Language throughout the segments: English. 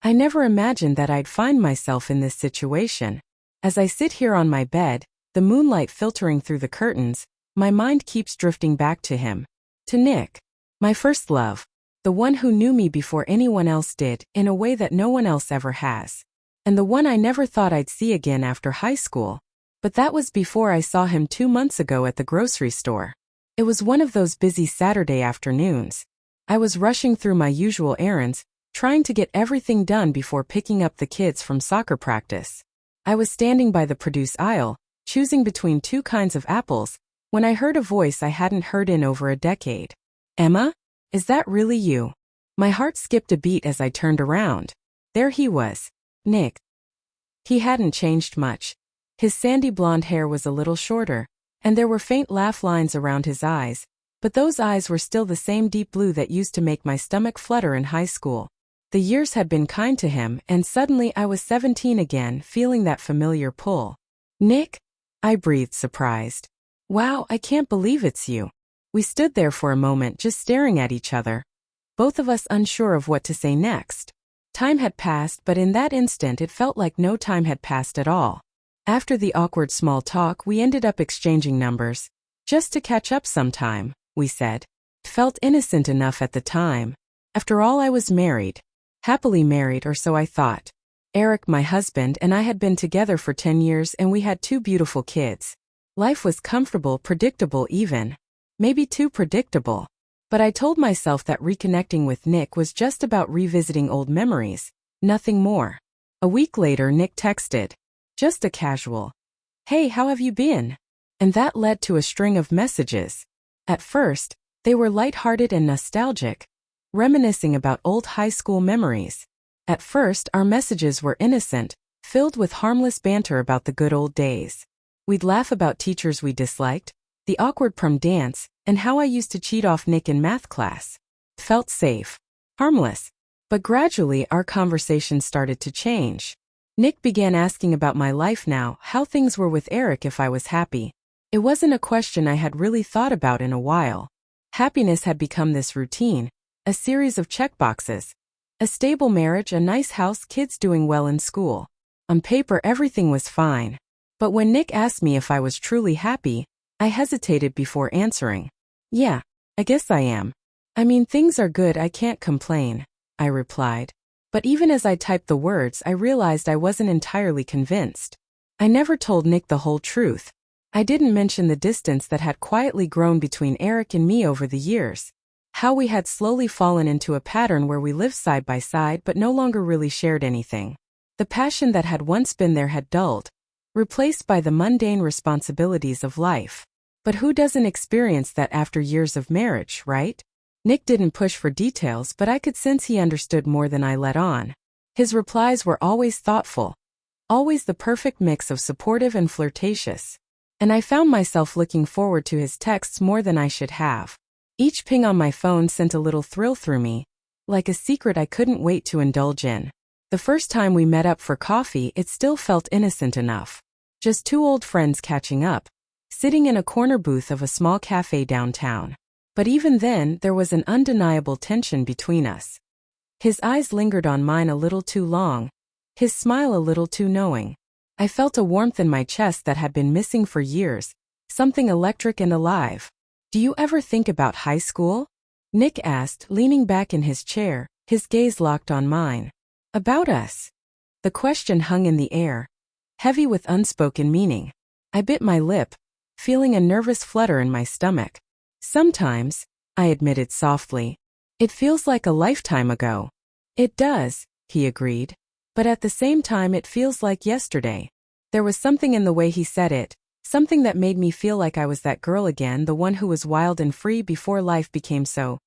I never imagined that I'd find myself in this situation. As I sit here on my bed, the moonlight filtering through the curtains, my mind keeps drifting back to him. To Nick. My first love. The one who knew me before anyone else did, in a way that no one else ever has. And the one I never thought I'd see again after high school. But that was before I saw him 2 months ago at the grocery store. It was one of those busy Saturday afternoons. I was rushing through my usual errands, trying to get everything done before picking up the kids from soccer practice. I was standing by the produce aisle, choosing between 2 kinds of apples, when I heard a voice I hadn't heard in over a decade. Emma? Is that really you? My heart skipped a beat as I turned around. There he was. Nick. He hadn't changed much. His sandy blonde hair was a little shorter, and there were faint laugh lines around his eyes, but those eyes were still the same deep blue that used to make my stomach flutter in high school. The years had been kind to him, and suddenly I was 17 again, feeling that familiar pull. Nick? I breathed, surprised. Wow, I can't believe it's you. We stood there for a moment, just staring at each other, both of us unsure of what to say next. Time had passed, but in that instant it felt like no time had passed at all. After the awkward small talk, we ended up exchanging numbers. Just to catch up sometime, we said. It felt innocent enough at the time. After all, I was married. Happily married, or so I thought. Eric, my husband, and I had been together for 10 years, and we had 2 beautiful kids. Life was comfortable, predictable even. Maybe too predictable. But I told myself that reconnecting with Nick was just about revisiting old memories, nothing more. A week later, Nick texted. Just a casual, "Hey, how have you been?" And that led to a string of messages. At first, they were lighthearted and nostalgic, reminiscing about old high school memories. At first, our messages were innocent, filled with harmless banter about the good old days. We'd laugh about teachers we disliked, the awkward prom dance, and how I used to cheat off Nick in math class. Felt safe, harmless. But gradually our conversation started to change. Nick began asking about my life now, how things were with Eric, if I was happy. It wasn't a question I had really thought about in a while. Happiness had become this routine, a series of checkboxes. A stable marriage, a nice house, kids doing well in school. On paper everything was fine. But when Nick asked me if I was truly happy, I hesitated before answering. Yeah, I guess I am. I mean, things are good, I can't complain, I replied. But even as I typed the words, I realized I wasn't entirely convinced. I never told Nick the whole truth. I didn't mention the distance that had quietly grown between Eric and me over the years. How we had slowly fallen into a pattern where we lived side by side but no longer really shared anything. The passion that had once been there had dulled, replaced by the mundane responsibilities of life. But who doesn't experience that after years of marriage, right? Nick didn't push for details, but I could sense he understood more than I let on. His replies were always thoughtful, always the perfect mix of supportive and flirtatious. And I found myself looking forward to his texts more than I should have. Each ping on my phone sent a little thrill through me, like a secret I couldn't wait to indulge in. The first time we met up for coffee, it still felt innocent enough. Just 2 old friends catching up, sitting in a corner booth of a small cafe downtown. But even then, there was an undeniable tension between us. His eyes lingered on mine a little too long, his smile a little too knowing. I felt a warmth in my chest that had been missing for years, something electric and alive. Do you ever think about high school? Nick asked, leaning back in his chair, his gaze locked on mine. About us. The question hung in the air, heavy with unspoken meaning. I bit my lip, feeling a nervous flutter in my stomach. Sometimes, I admitted softly. It feels like a lifetime ago. It does, he agreed. But at the same time it feels like yesterday. There was something in the way he said it, something that made me feel like I was that girl again, the one who was wild and free before life became so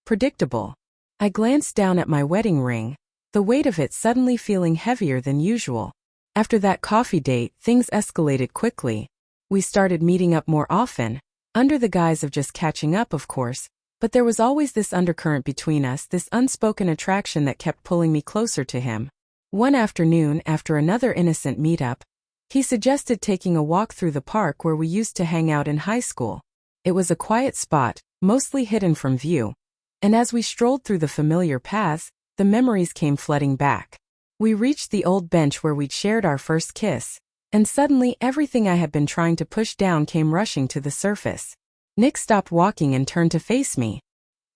predictable. I glanced down at my wedding ring, the weight of it suddenly feeling heavier than usual. After that coffee date, things escalated quickly. We started meeting up more often, under the guise of just catching up, of course, but there was always this undercurrent between us, this unspoken attraction that kept pulling me closer to him. One afternoon, after another innocent meetup, he suggested taking a walk through the park where we used to hang out in high school. It was a quiet spot, mostly hidden from view. And as we strolled through the familiar paths, the memories came flooding back. We reached the old bench where we'd shared our first kiss, and suddenly everything I had been trying to push down came rushing to the surface. Nick stopped walking and turned to face me.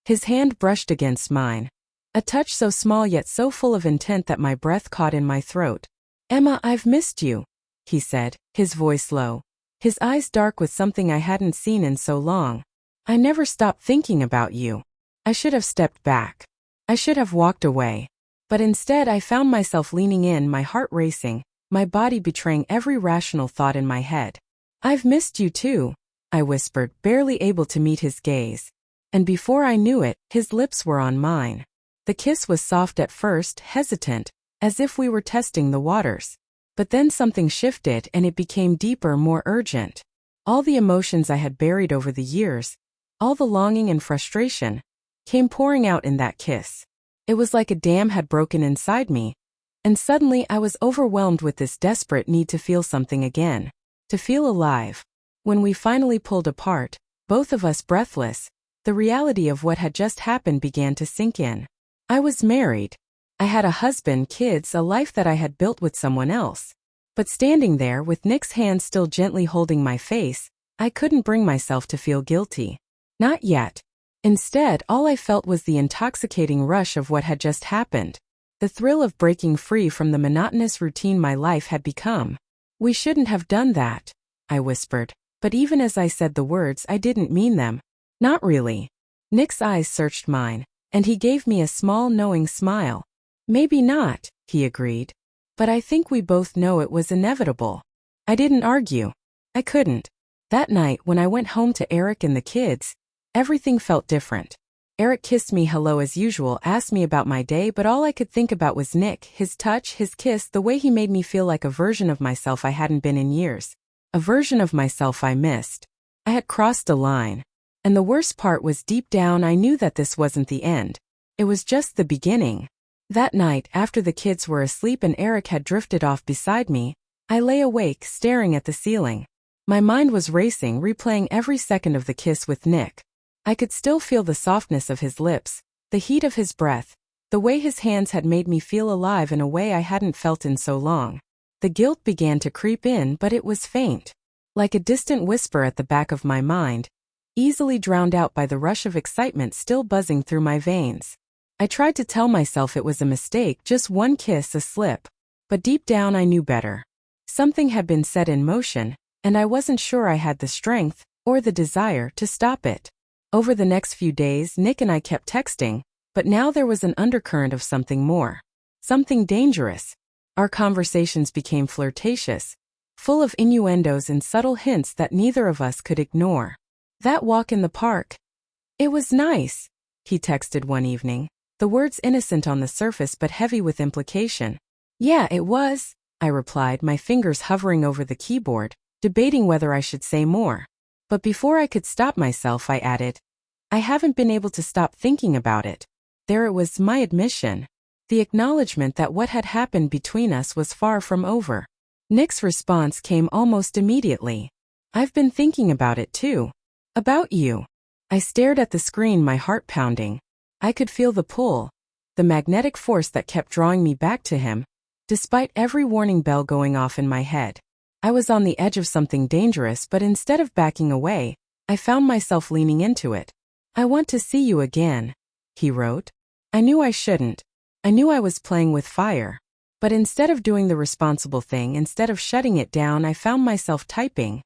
His hand brushed against mine. A touch so small yet so full of intent that my breath caught in my throat. "Emma, I've missed you," he said, his voice low, his eyes dark with something I hadn't seen in so long. "I never stopped thinking about you." I should have stepped back. I should have walked away. But instead I found myself leaning in, my heart racing, my body betraying every rational thought in my head. "I've missed you too," I whispered, barely able to meet his gaze. And before I knew it, his lips were on mine. The kiss was soft at first, hesitant, as if we were testing the waters. But then something shifted and it became deeper, more urgent. All the emotions I had buried over the years, all the longing and frustration, came pouring out in that kiss. It was like a dam had broken inside me, and suddenly I was overwhelmed with this desperate need to feel something again, to feel alive. When we finally pulled apart, both of us breathless, the reality of what had just happened began to sink in. I was married. I had a husband, kids, a life that I had built with someone else. But standing there with Nick's hand still gently holding my face, I couldn't bring myself to feel guilty. Not yet. Instead, all I felt was the intoxicating rush of what had just happened. The thrill of breaking free from the monotonous routine my life had become. "We shouldn't have done that," I whispered, but even as I said the words, I didn't mean them. "Not really." Nick's eyes searched mine, and he gave me a small, knowing smile. "Maybe not," he agreed. "But I think we both know it was inevitable." I didn't argue. I couldn't. That night, when I went home to Eric and the kids, everything felt different. Eric kissed me hello as usual, asked me about my day, but all I could think about was Nick, his touch, his kiss, the way he made me feel like a version of myself I hadn't been in years. A version of myself I missed. I had crossed a line. And the worst part was deep down I knew that this wasn't the end. It was just the beginning. That night, after the kids were asleep and Eric had drifted off beside me, I lay awake, staring at the ceiling. My mind was racing, replaying every second of the kiss with Nick. I could still feel the softness of his lips, the heat of his breath, the way his hands had made me feel alive in a way I hadn't felt in so long. The guilt began to creep in, but it was faint. Like a distant whisper at the back of my mind, easily drowned out by the rush of excitement still buzzing through my veins. I tried to tell myself it was a mistake, just one kiss, a slip. But deep down I knew better. Something had been set in motion, and I wasn't sure I had the strength, or the desire, to stop it. Over the next few days, Nick and I kept texting, but now there was an undercurrent of something more. Something dangerous. Our conversations became flirtatious, full of innuendos and subtle hints that neither of us could ignore. "That walk in the park. It was nice," he texted one evening, the words innocent on the surface but heavy with implication. "Yeah, it was," I replied, my fingers hovering over the keyboard, debating whether I should say more. But before I could stop myself, I added, "I haven't been able to stop thinking about it." There it was, my admission. The acknowledgement that what had happened between us was far from over. Nick's response came almost immediately. "I've been thinking about it too. About you." I stared at the screen, my heart pounding. I could feel the pull, the magnetic force that kept drawing me back to him, despite every warning bell going off in my head. I was on the edge of something dangerous, but instead of backing away, I found myself leaning into it. "I want to see you again," he wrote. I knew I shouldn't. I knew I was playing with fire. But instead of doing the responsible thing, instead of shutting it down, I found myself typing.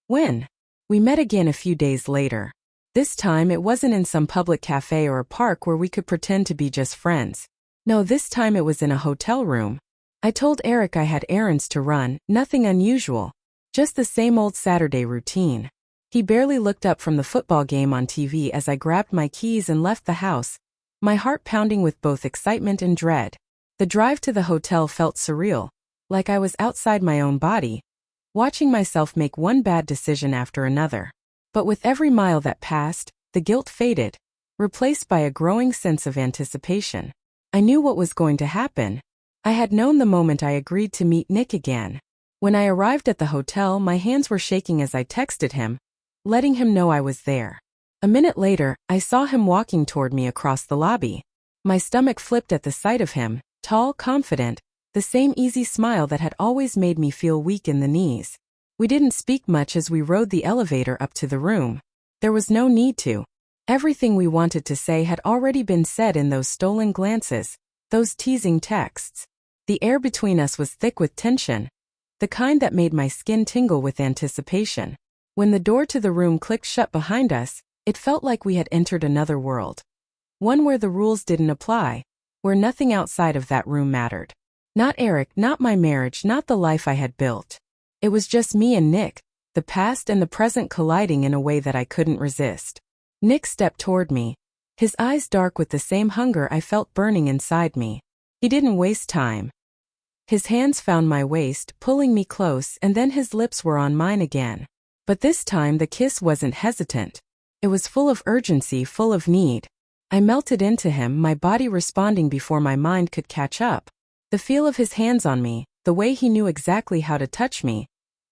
"When?" We met again a few days later. This time it wasn't in some public cafe or a park where we could pretend to be just friends. No, this time it was in a hotel room. I told Eric I had errands to run, nothing unusual. Just the same old Saturday routine. He barely looked up from the football game on TV as I grabbed my keys and left the house, my heart pounding with both excitement and dread. The drive to the hotel felt surreal, like I was outside my own body, watching myself make one bad decision after another. But with every mile that passed, the guilt faded, replaced by a growing sense of anticipation. I knew what was going to happen. I had known the moment I agreed to meet Nick again. When I arrived at the hotel, my hands were shaking as I texted him, letting him know I was there. A minute later, I saw him walking toward me across the lobby. My stomach flipped at the sight of him, tall, confident, the same easy smile that had always made me feel weak in the knees. We didn't speak much as we rode the elevator up to the room. There was no need to. Everything we wanted to say had already been said in those stolen glances, those teasing texts. The air between us was thick with tension, the kind that made my skin tingle with anticipation. When the door to the room clicked shut behind us, it felt like we had entered another world. One where the rules didn't apply, where nothing outside of that room mattered. Not Eric, not my marriage, not the life I had built. It was just me and Nick, the past and the present colliding in a way that I couldn't resist. Nick stepped toward me, his eyes dark with the same hunger I felt burning inside me. He didn't waste time. His hands found my waist, pulling me close, and then his lips were on mine again. But this time the kiss wasn't hesitant. It was full of urgency, full of need. I melted into him, my body responding before my mind could catch up. The feel of his hands on me, the way he knew exactly how to touch me,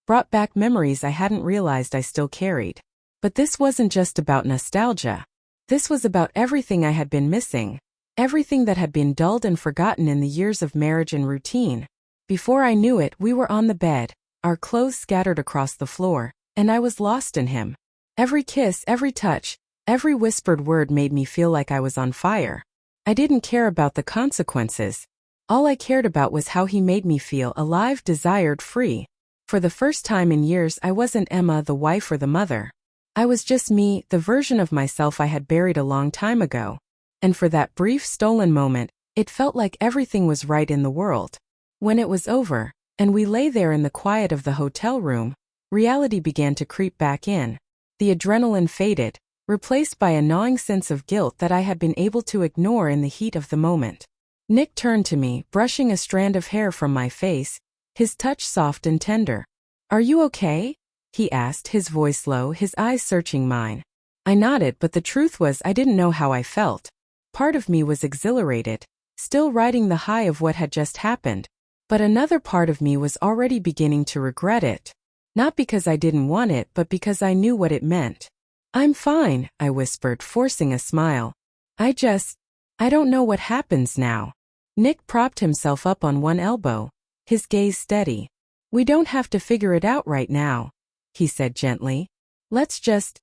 brought back memories I hadn't realized I still carried. But this wasn't just about nostalgia. This was about everything I had been missing, everything that had been dulled and forgotten in the years of marriage and routine. Before I knew it, we were on the bed, our clothes scattered across the floor, and I was lost in him. Every kiss, every touch, every whispered word made me feel like I was on fire. I didn't care about the consequences. All I cared about was how he made me feel alive, desired, free. For the first time in years, I wasn't Emma, the wife or the mother. I was just me, the version of myself I had buried a long time ago. And for that brief, stolen moment, it felt like everything was right in the world. When it was over, and we lay there in the quiet of the hotel room, reality began to creep back in. The adrenaline faded, replaced by a gnawing sense of guilt that I had been able to ignore in the heat of the moment. Nick turned to me, brushing a strand of hair from my face, his touch soft and tender. "Are you okay?" he asked, his voice low, his eyes searching mine. I nodded, but the truth was I didn't know how I felt. Part of me was exhilarated, still riding the high of what had just happened. But another part of me was already beginning to regret it. Not because I didn't want it, but because I knew what it meant. "I'm fine," I whispered, forcing a smile. I don't know what happens now." Nick propped himself up on one elbow, his gaze steady. "We don't have to figure it out right now," he said gently. "Let's just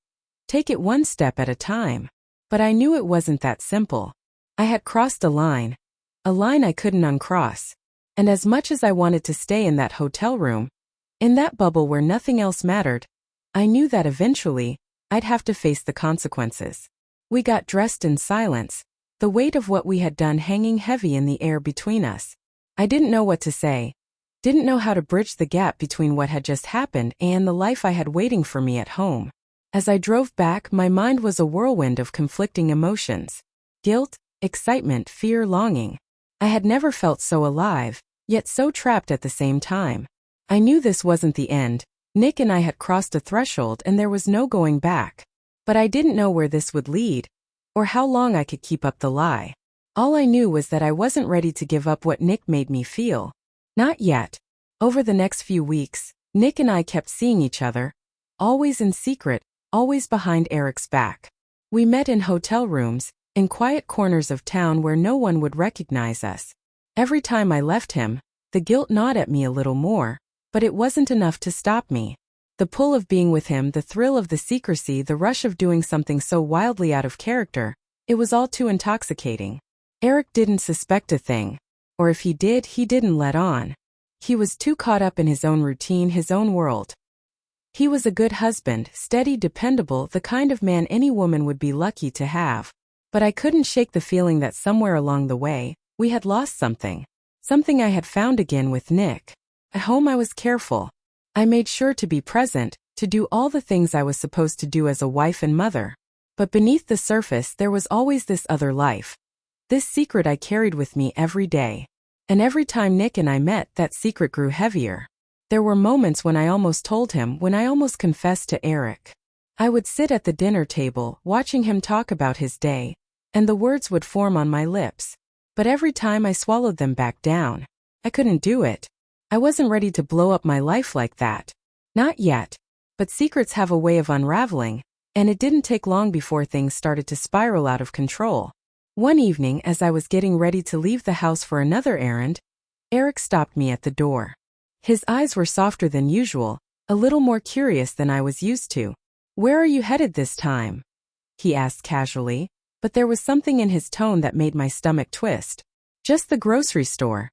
take it one step at a time." But I knew it wasn't that simple. I had crossed a line I couldn't uncross. And as much as I wanted to stay in that hotel room, in that bubble where nothing else mattered, I knew that eventually, I'd have to face the consequences. We got dressed in silence, the weight of what we had done hanging heavy in the air between us. I didn't know what to say, didn't know how to bridge the gap between what had just happened and the life I had waiting for me at home. As I drove back, my mind was a whirlwind of conflicting emotions. Guilt, excitement, fear, longing. I had never felt so alive, yet so trapped at the same time. I knew this wasn't the end. Nick and I had crossed a threshold and there was no going back. But I didn't know where this would lead, or how long I could keep up the lie. All I knew was that I wasn't ready to give up what Nick made me feel. Not yet. Over the next few weeks, Nick and I kept seeing each other, always in secret, always behind Eric's back. We met in hotel rooms, in quiet corners of town where no one would recognize us. Every time I left him, the guilt gnawed at me a little more, but it wasn't enough to stop me. The pull of being with him, the thrill of the secrecy, the rush of doing something so wildly out of character, it was all too intoxicating. Eric didn't suspect a thing. Or if he did, he didn't let on. He was too caught up in his own routine, his own world. He was a good husband, steady, dependable, the kind of man any woman would be lucky to have. But I couldn't shake the feeling that somewhere along the way, we had lost something. Something I had found again with Nick. At home I was careful. I made sure to be present, to do all the things I was supposed to do as a wife and mother. But beneath the surface there was always this other life. This secret I carried with me every day. And every time Nick and I met, that secret grew heavier. There were moments when I almost told him, when I almost confessed to Eric. I would sit at the dinner table, watching him talk about his day, and the words would form on my lips. But every time I swallowed them back down. I couldn't do it. I wasn't ready to blow up my life like that. Not yet. But secrets have a way of unraveling, and it didn't take long before things started to spiral out of control. One evening, as I was getting ready to leave the house for another errand, Eric stopped me at the door. His eyes were softer than usual, a little more curious than I was used to. "Where are you headed this time?" he asked casually, but there was something in his tone that made my stomach twist. "Just the grocery store,"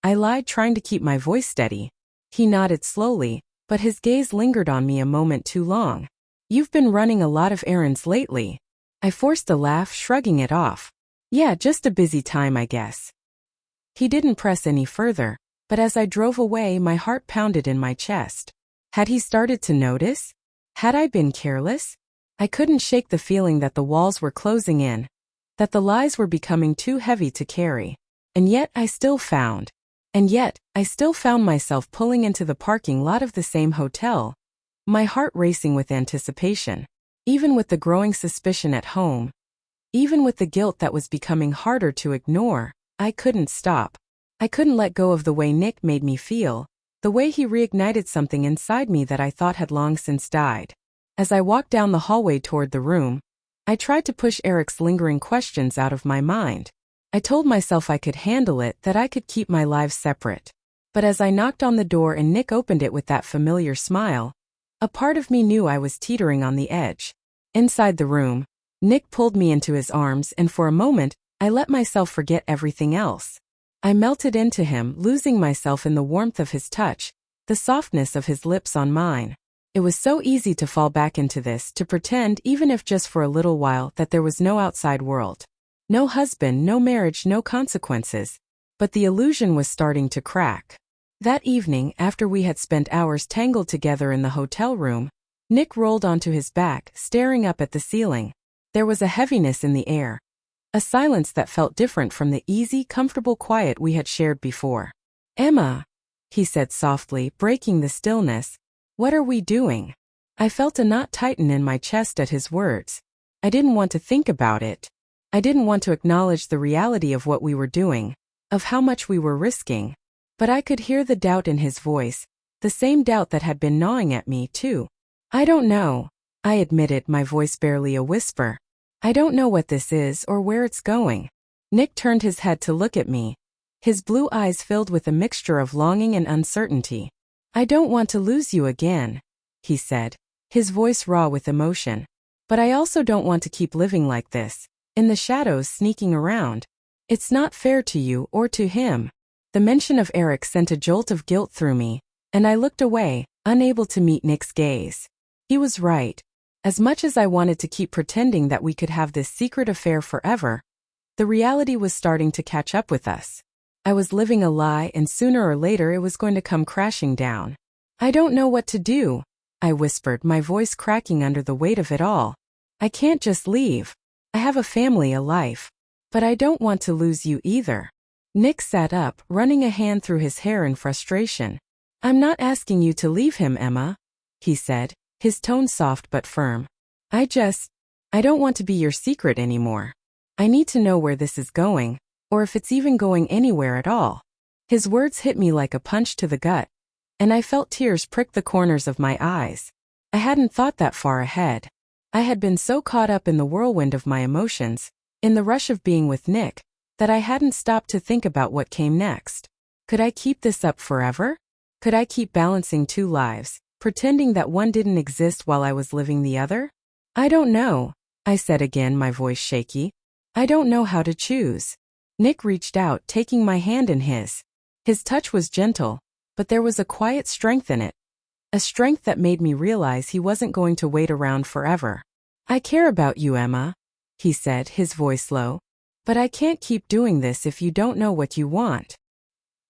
I lied, trying to keep my voice steady. He nodded slowly, but his gaze lingered on me a moment too long. "You've been running a lot of errands lately." I forced a laugh, shrugging it off. "Yeah, just a busy time, I guess." He didn't press any further, but as I drove away, my heart pounded in my chest. Had he started to notice? Had I been careless? I couldn't shake the feeling that the walls were closing in, that the lies were becoming too heavy to carry. And yet I still found myself pulling into the parking lot of the same hotel, my heart racing with anticipation. Even with the growing suspicion at home, even with the guilt that was becoming harder to ignore, I couldn't stop. I couldn't let go of the way Nick made me feel, the way he reignited something inside me that I thought had long since died. As I walked down the hallway toward the room, I tried to push Eric's lingering questions out of my mind. I told myself I could handle it, that I could keep my lives separate. But as I knocked on the door and Nick opened it with that familiar smile, a part of me knew I was teetering on the edge. Inside the room, Nick pulled me into his arms, and for a moment, I let myself forget everything else. I melted into him, losing myself in the warmth of his touch, the softness of his lips on mine. It was so easy to fall back into this, to pretend, even if just for a little while, that there was no outside world. No husband, no marriage, no consequences. But the illusion was starting to crack. That evening, after we had spent hours tangled together in the hotel room, Nick rolled onto his back, staring up at the ceiling. There was a heaviness in the air, a silence that felt different from the easy, comfortable quiet we had shared before. "Emma," he said softly, breaking the stillness, "what are we doing?" I felt a knot tighten in my chest at his words. I didn't want to think about it. I didn't want to acknowledge the reality of what we were doing, of how much we were risking. But I could hear the doubt in his voice, the same doubt that had been gnawing at me, too. "I don't know," I admitted, my voice barely a whisper. "I don't know what this is or where it's going." Nick turned his head to look at me, his blue eyes filled with a mixture of longing and uncertainty. "I don't want to lose you again," he said, his voice raw with emotion. "But I also don't want to keep living like this, in the shadows, sneaking around. It's not fair to you or to him." The mention of Eric sent a jolt of guilt through me, and I looked away, unable to meet Nick's gaze. He was right. As much as I wanted to keep pretending that we could have this secret affair forever, the reality was starting to catch up with us. I was living a lie, and sooner or later it was going to come crashing down. "I don't know what to do," I whispered, my voice cracking under the weight of it all. "I can't just leave. I have a family, a life. But I don't want to lose you either." Nick sat up, running a hand through his hair in frustration. "I'm not asking you to leave him, Emma," he said, his tone soft but firm. I don't want to be your secret anymore. I need to know where this is going, or if it's even going anywhere at all." His words hit me like a punch to the gut, and I felt tears prick the corners of my eyes. I hadn't thought that far ahead. I had been so caught up in the whirlwind of my emotions, in the rush of being with Nick, that I hadn't stopped to think about what came next. Could I keep this up forever? Could I keep balancing two lives, pretending that one didn't exist while I was living the other? "I don't know," I said again, my voice shaky. "I don't know how to choose." Nick reached out, taking my hand in his. His touch was gentle, but there was a quiet strength in it. A strength that made me realize he wasn't going to wait around forever. "I care about you, Emma," he said, his voice low. "But I can't keep doing this if you don't know what you want."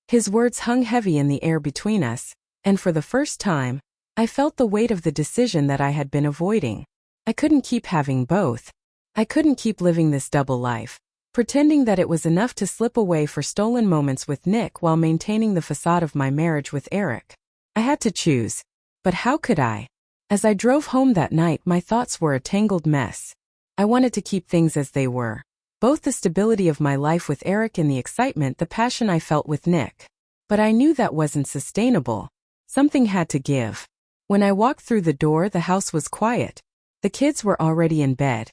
His words hung heavy in the air between us, and for the first time, I felt the weight of the decision that I had been avoiding. I couldn't keep having both. I couldn't keep living this double life, pretending that it was enough to slip away for stolen moments with Nick while maintaining the facade of my marriage with Eric. I had to choose. But how could I? As I drove home that night, my thoughts were a tangled mess. I wanted to keep things as they were. Both the stability of my life with Eric and the excitement, the passion I felt with Nick. But I knew that wasn't sustainable. Something had to give. When I walked through the door, the house was quiet. The kids were already in bed,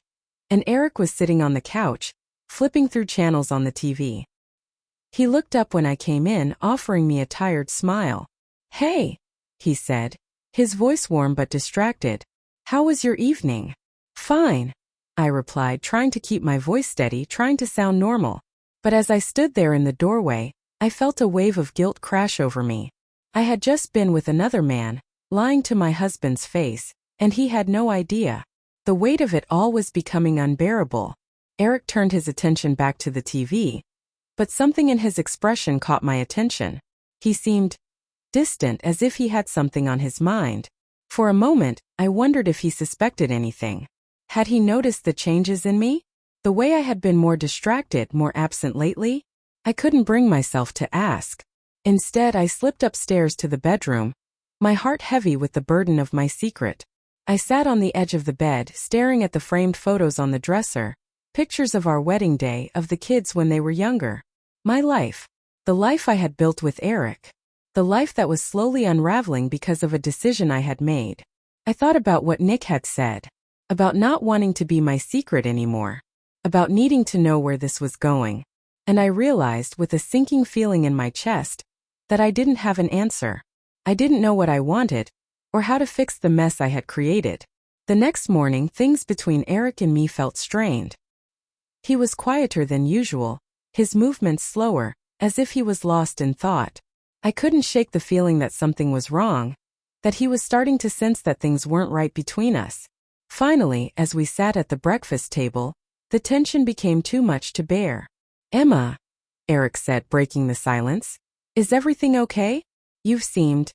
and Eric was sitting on the couch, flipping through channels on the TV. He looked up when I came in, offering me a tired smile. "Hey," he said, his voice warm but distracted. "How was your evening?" "Fine," I replied, trying to keep my voice steady, trying to sound normal. But as I stood there in the doorway, I felt a wave of guilt crash over me. I had just been with another man, lying to my husband's face, and he had no idea. The weight of it all was becoming unbearable. Eric turned his attention back to the TV, but something in his expression caught my attention. He seemed distant, as if he had something on his mind. For a moment, I wondered if he suspected anything. Had he noticed the changes in me? The way I had been more distracted, more absent lately? I couldn't bring myself to ask. Instead, I slipped upstairs to the bedroom, my heart heavy with the burden of my secret. I sat on the edge of the bed, staring at the framed photos on the dresser, pictures of our wedding day, of the kids when they were younger. My life. The life I had built with Eric. The life that was slowly unraveling because of a decision I had made. I thought about what Nick had said. About not wanting to be my secret anymore. About needing to know where this was going. And I realized, with a sinking feeling in my chest, that I didn't have an answer. I didn't know what I wanted, or how to fix the mess I had created. The next morning, things between Eric and me felt strained. He was quieter than usual, his movements slower, as if he was lost in thought. I couldn't shake the feeling that something was wrong, that he was starting to sense that things weren't right between us. Finally, as we sat at the breakfast table, the tension became too much to bear. "Emma," Eric said, breaking the silence, "is everything okay? You've seemed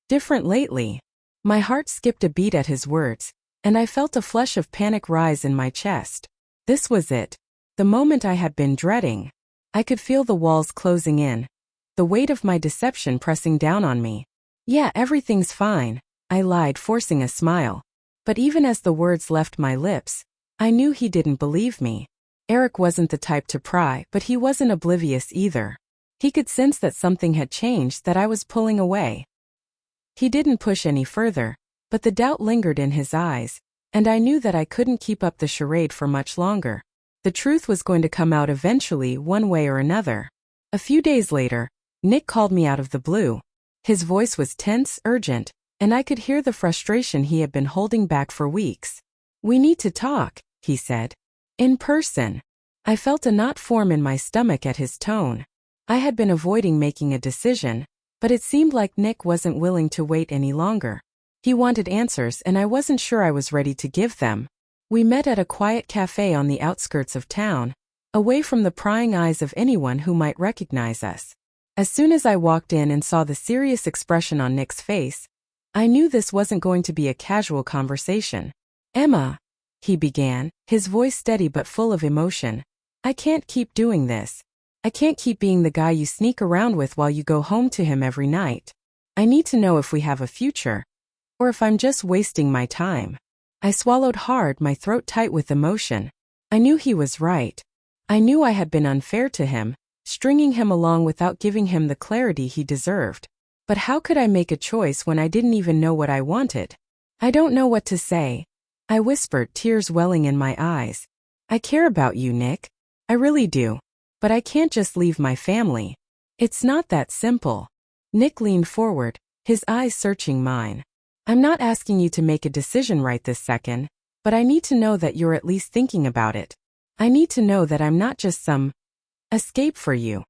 different lately." My heart skipped a beat at his words, and I felt a flush of panic rise in my chest. This was it. The moment I had been dreading. I could feel the walls closing in, the weight of my deception pressing down on me. "Yeah, everything's fine," I lied, forcing a smile. But even as the words left my lips, I knew he didn't believe me. Eric wasn't the type to pry, but he wasn't oblivious either. He could sense that something had changed, that I was pulling away. He didn't push any further, but the doubt lingered in his eyes, and I knew that I couldn't keep up the charade for much longer. The truth was going to come out eventually, one way or another. A few days later, Nick called me out of the blue. His voice was tense, urgent, and I could hear the frustration he had been holding back for weeks. "We need to talk," he said. "In person." I felt a knot form in my stomach at his tone. I had been avoiding making a decision, but it seemed like Nick wasn't willing to wait any longer. He wanted answers, and I wasn't sure I was ready to give them. We met at a quiet cafe on the outskirts of town, away from the prying eyes of anyone who might recognize us. As soon as I walked in and saw the serious expression on Nick's face, I knew this wasn't going to be a casual conversation. "Emma," he began, his voice steady but full of emotion, "I can't keep doing this. I can't keep being the guy you sneak around with while you go home to him every night. I need to know if we have a future, or if I'm just wasting my time." I swallowed hard, my throat tight with emotion. I knew he was right. I knew I had been unfair to him, stringing him along without giving him the clarity he deserved. But how could I make a choice when I didn't even know what I wanted? "I don't know what to say," I whispered, tears welling in my eyes. "I care about you, Nick. I really do. But I can't just leave my family. It's not that simple." Nick leaned forward, his eyes searching mine. "I'm not asking you to make a decision right this second, but I need to know that you're at least thinking about it. I need to know that I'm not just some escape for you."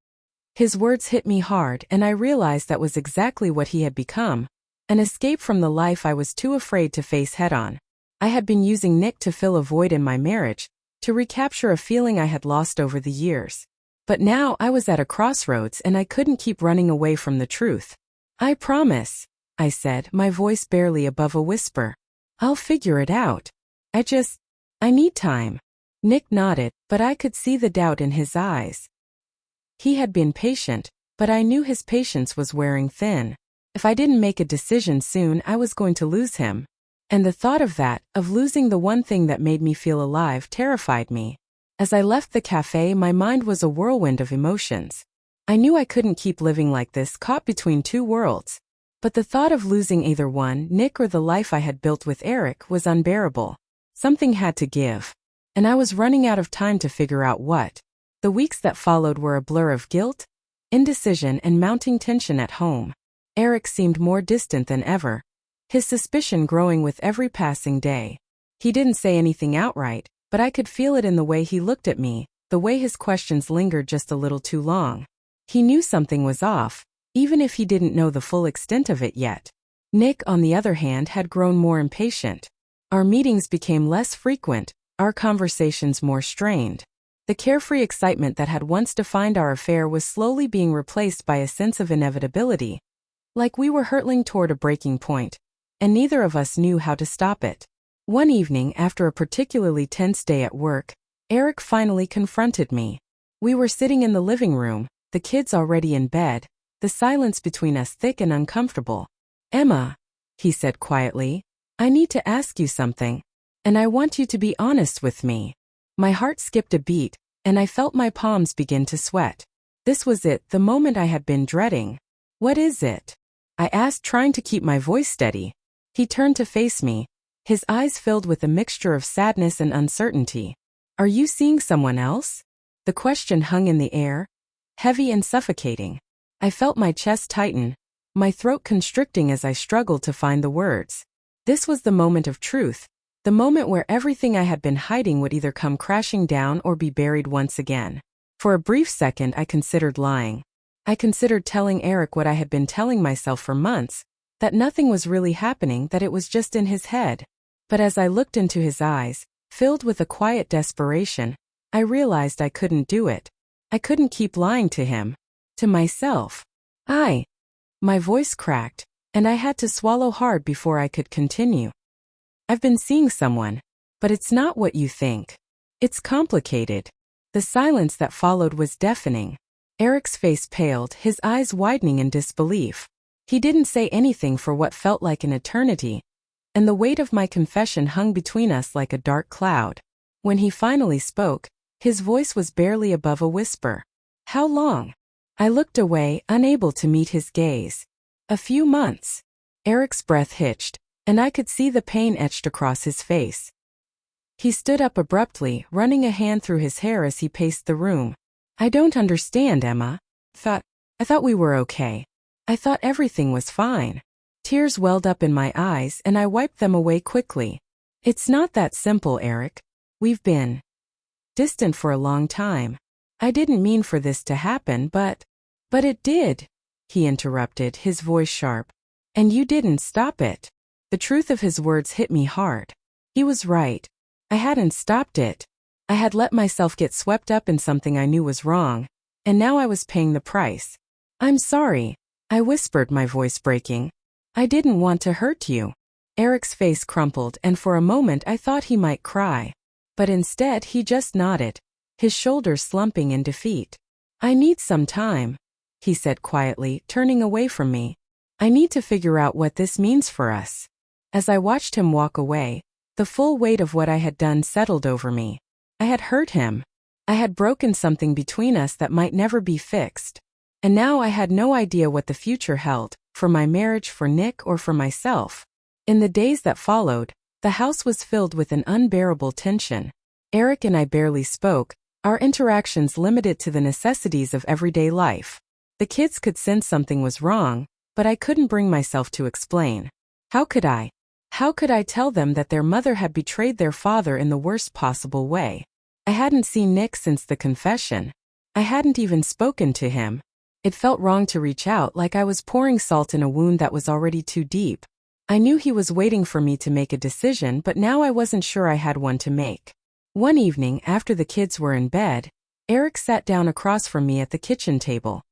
His words hit me hard, and I realized that was exactly what he had become, an escape from the life I was too afraid to face head-on. I had been using Nick to fill a void in my marriage, to recapture a feeling I had lost over the years. But now I was at a crossroads, and I couldn't keep running away from the truth. "I promise," I said, my voice barely above a whisper. "I'll figure it out. I need time." Nick nodded, but I could see the doubt in his eyes. He had been patient, but I knew his patience was wearing thin. If I didn't make a decision soon, I was going to lose him. And the thought of that, of losing the one thing that made me feel alive, terrified me. As I left the cafe, my mind was a whirlwind of emotions. I knew I couldn't keep living like this, caught between two worlds. But the thought of losing either one, Nick or the life I had built with Eric, was unbearable. Something had to give. And I was running out of time to figure out what. The weeks that followed were a blur of guilt, indecision, and mounting tension at home. Eric seemed more distant than ever, his suspicion growing with every passing day. He didn't say anything outright, but I could feel it in the way he looked at me, the way his questions lingered just a little too long. He knew something was off, even if he didn't know the full extent of it yet. Nick, on the other hand, had grown more impatient. Our meetings became less frequent, our conversations more strained. The carefree excitement that had once defined our affair was slowly being replaced by a sense of inevitability, like we were hurtling toward a breaking point, and neither of us knew how to stop it. One evening, after a particularly tense day at work, Eric finally confronted me. We were sitting in the living room, the kids already in bed, the silence between us thick and uncomfortable. "Emma," he said quietly, "I need to ask you something, and I want you to be honest with me." My heart skipped a beat, and I felt my palms begin to sweat. This was it, the moment I had been dreading. "What is it?" I asked, trying to keep my voice steady. He turned to face me, his eyes filled with a mixture of sadness and uncertainty. "Are you seeing someone else?" The question hung in the air, heavy and suffocating. I felt my chest tighten, my throat constricting as I struggled to find the words. This was the moment of truth, the moment where everything I had been hiding would either come crashing down or be buried once again. For a brief second I considered lying. I considered telling Eric what I had been telling myself for months, that nothing was really happening, that it was just in his head. But as I looked into his eyes, filled with a quiet desperation, I realized I couldn't do it. I couldn't keep lying to him, to myself. My voice cracked, and I had to swallow hard before I could continue. "I've been seeing someone, but it's not what you think. It's complicated." The silence that followed was deafening. Eric's face paled, his eyes widening in disbelief. He didn't say anything for what felt like an eternity, and the weight of my confession hung between us like a dark cloud. When he finally spoke, his voice was barely above a whisper. "How long?" I looked away, unable to meet his gaze. "A few months." Eric's breath hitched, and I could see the pain etched across his face. He stood up abruptly, running a hand through his hair as he paced the room. "I don't understand, Emma. I thought we were okay. I thought everything was fine." Tears welled up in my eyes, and I wiped them away quickly. "It's not that simple, Eric. We've been distant for a long time. I didn't mean for this to happen, but it did," he interrupted, his voice sharp. "And you didn't stop it." The truth of his words hit me hard. He was right. I hadn't stopped it. I had let myself get swept up in something I knew was wrong, and now I was paying the price. "I'm sorry," I whispered, my voice breaking. "I didn't want to hurt you." Eric's face crumpled, and for a moment I thought he might cry. But instead he just nodded, his shoulders slumping in defeat. "I need some time," he said quietly, turning away from me. "I need to figure out what this means for us." As I watched him walk away, the full weight of what I had done settled over me. I had hurt him. I had broken something between us that might never be fixed. And now I had no idea what the future held, for my marriage, for Nick, or for myself. In the days that followed, the house was filled with an unbearable tension. Eric and I barely spoke, our interactions limited to the necessities of everyday life. The kids could sense something was wrong, but I couldn't bring myself to explain. How could I? How could I tell them that their mother had betrayed their father in the worst possible way? I hadn't seen Nick since the confession. I hadn't even spoken to him. It felt wrong to reach out, like I was pouring salt in a wound that was already too deep. I knew he was waiting for me to make a decision, but now I wasn't sure I had one to make. One evening, after the kids were in bed, Eric sat down across from me at the kitchen table.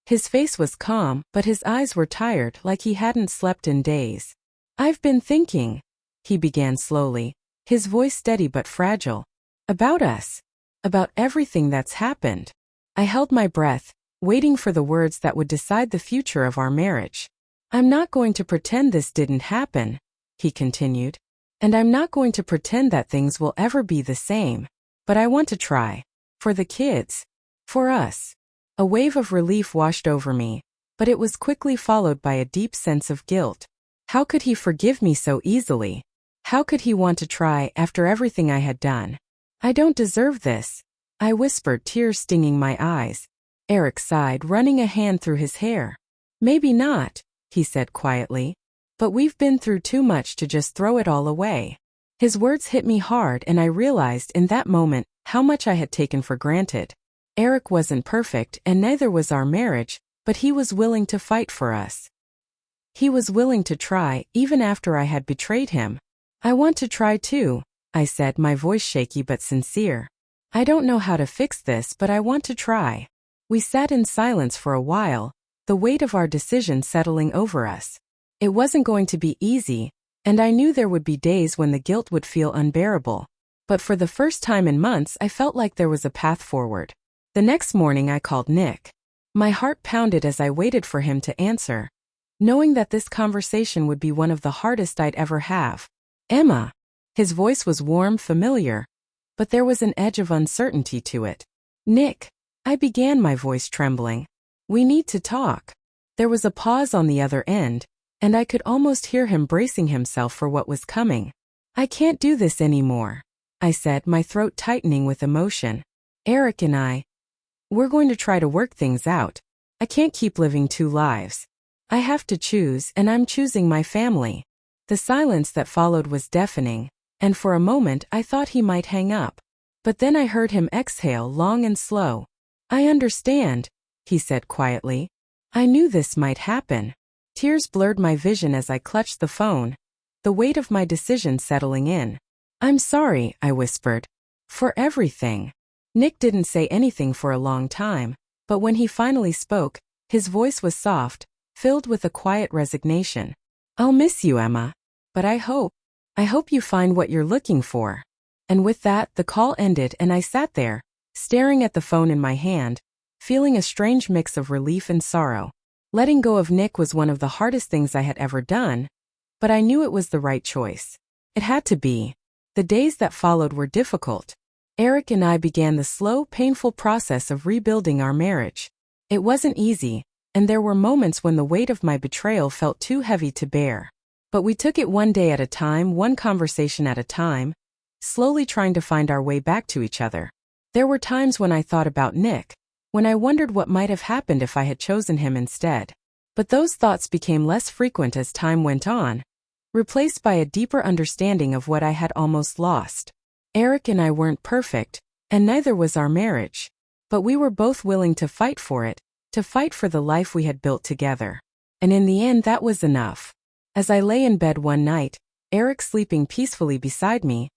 His face was calm, but his eyes were tired, like he hadn't slept in days. "I've been thinking," he began slowly, his voice steady but fragile, "about us. About everything that's happened." I held my breath, waiting for the words that would decide the future of our marriage. "I'm not going to pretend this didn't happen," he continued. "And I'm not going to pretend that things will ever be the same. But I want to try. For the kids. For us." A wave of relief washed over me, but it was quickly followed by a deep sense of guilt. How could he forgive me so easily? How could he want to try after everything I had done? "I don't deserve this," I whispered, tears stinging my eyes. Eric sighed, running a hand through his hair. Maybe not, he said quietly. But we've been through too much to just throw it all away. His words hit me hard, and I realized in that moment how much I had taken for granted. Eric wasn't perfect, and neither was our marriage, but he was willing to fight for us. He was willing to try, even after I had betrayed him. I want to try too, I said, my voice shaky but sincere. I don't know how to fix this, but I want to try. We sat in silence for a while, the weight of our decision settling over us. It wasn't going to be easy, and I knew there would be days when the guilt would feel unbearable. But for the first time in months, I felt like there was a path forward. The next morning I called Nick. My heart pounded as I waited for him to answer, knowing that this conversation would be one of the hardest I'd ever have. Emma. His voice was warm, familiar, but there was an edge of uncertainty to it. Nick. I began, my voice trembling. We need to talk. There was a pause on the other end, and I could almost hear him bracing himself for what was coming. I can't do this anymore, I said, my throat tightening with emotion. Eric and we're going to try to work things out. I can't keep living two lives. I have to choose, and I'm choosing my family. The silence that followed was deafening, and for a moment I thought he might hang up. But then I heard him exhale long and slow. I understand, he said quietly. I knew this might happen. Tears blurred my vision as I clutched the phone, the weight of my decision settling in. I'm sorry, I whispered. For everything. Nick didn't say anything for a long time, but when he finally spoke, his voice was soft, filled with a quiet resignation. I'll miss you, Emma. But I hope you find what you're looking for. And with that, the call ended and I sat there, staring at the phone in my hand, feeling a strange mix of relief and sorrow. Letting go of Nick was one of the hardest things I had ever done, but I knew it was the right choice. It had to be. The days that followed were difficult. Eric and I began the slow, painful process of rebuilding our marriage. It wasn't easy, and there were moments when the weight of my betrayal felt too heavy to bear. But we took it one day at a time, one conversation at a time, slowly trying to find our way back to each other. There were times when I thought about Nick, when I wondered what might have happened if I had chosen him instead. But those thoughts became less frequent as time went on, replaced by a deeper understanding of what I had almost lost. Eric and I weren't perfect, and neither was our marriage. But we were both willing to fight for it, to fight for the life we had built together. And in the end, that was enough. As I lay in bed one night, Eric sleeping peacefully beside me,